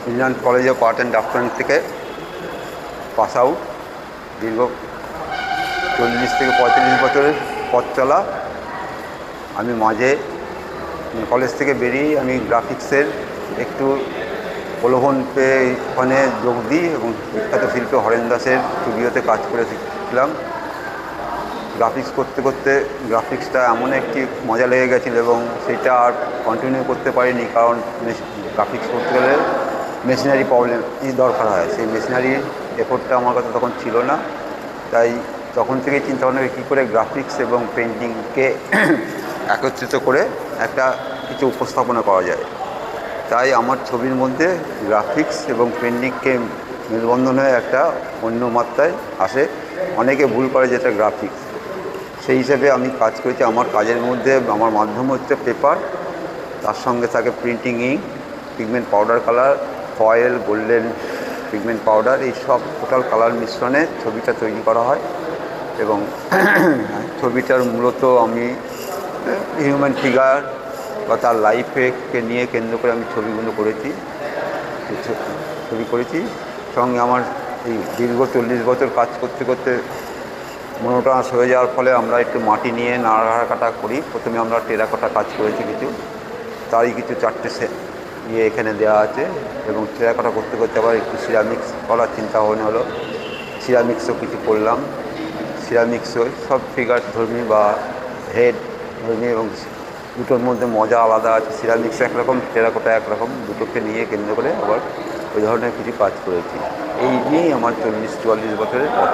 Indian college of art and craftsman থেকে pass out. দীর্ঘ 40 থেকে 45 বছরের পথ চলা। আমি মাঝে কলেজ থেকে বেরিয়ে আমি গ্রাফিক্সের একটু প্রলোভন পেয়ে ওখানে যোগ দিই এবং বিখ্যাত শিল্পী হরেন দাসের স্টুডিওতে কাজ করে শিখলাম। গ্রাফিক্স করতে করতে গ্রাফিক্সটা এমন একটি মজা লেগে গেছিলো এবং সেটা আর কন্টিনিউ করতে পারিনি, কারণ গ্রাফিক্স করতে গেলে মেশিনারি প্রবলেম দরকার হয়। সেই মেশিনারির এফোর্টটা আমার কাছে তখন ছিল না, তাই তখন থেকেই চিন্তা ভাবনা কী করে গ্রাফিক্স এবং পেন্টিংকে একত্রিত করে একটা কিছু উপস্থাপনা করা যায়। তাই আমার ছবির মধ্যে গ্রাফিক্স এবং পেন্টিংকে মেলবন্ধন হয়ে একটা অন্য মাত্রায় আসে। অনেকে ভুল করে যেটা গ্রাফিক্স, সেই হিসেবে আমি কাজ করেছি। আমার কাজের মধ্যে আমার মাধ্যম হচ্ছে পেপার, তার সঙ্গে থাকে printing ink, pigment powder colour, foil, golden pigment powder, এই সব টোটাল কালার মিশ্রণে ছবিটা তৈরি করা হয়। এবং ছবিটার মূলত আমি হিউম্যান ফিগার বা তার লাইফকে নিয়ে কেন্দ্র করে আমি ছবিগুলো করেছি। সঙ্গে আমার এই দীর্ঘ 40 বছর কাজ করতে করতে মনোটাস হয়ে যাওয়ার ফলে আমরা একটু মাটি নিয়ে নাড়াকাটা করি। প্রথমে আমরা টেরাকোটা কাজ করেছি কিছু, তারই কিছু 4টে এখানে দেওয়া আছে। এবং টেরাকোটা করতে করতে আবার একটু সিরামিক্স করার চিন্তা ভাবনা হলো, সিরামিক্সও কিছু করলাম। সিরামিক্সও সব ফিগার ধর্মী বা হেড ধর্মী, এবং দুটোর মধ্যে মজা আলাদা আছে। সিরামিক্স একরকম, টেরাকোটা একরকম, দুটোকে নিয়ে কেন্দ্র করে আবার ওই ধরনের কিছু কাজ করেছি। এই নিয়েই আমার 40-44 বছরের পথ।